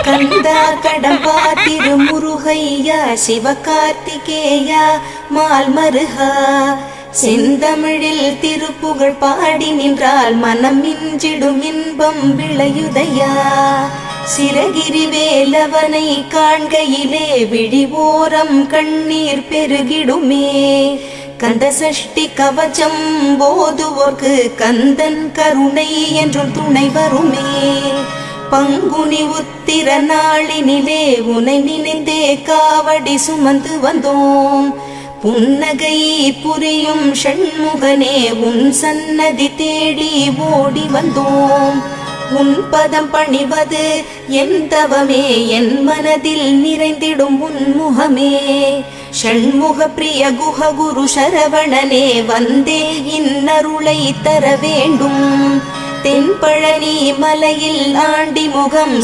கந்தா கடம்பா திருமுருகையா சிவகார்த்திகேயா மால்மருகா செந்தமிழில் திருப்புகழ் பாடி நின்றால் மனம் மிஞ்சிடும் இன்பம் விளையுதையா சிறகிரி வேலவனை காண்கையிலே விழிவோரம் கண்ணீர் பெருகிடுமே கந்த சஷ்டி கவச்சம் போதுவோர்க்கு கந்தன் கருணை என்றும் துணை வருமே பங்குனி உத்திர நாளினிலே உனை நினைந்தே காவடி சுமந்து வந்தோம் புன்னகை புரியும் ஷண்முகனே உன் சன்னதி தேடி ஓடி வந்தோம் உன் பதம் பணிவது என் தவமே என் மனதில் நிறைந்திடும் உன் முகமே ஷண்முக பிரிய குஹ குரு சரவணனே வந்தே இன்னருளை தர வேண்டும் தென்பழனி மலையில் ஆண்டி முகம்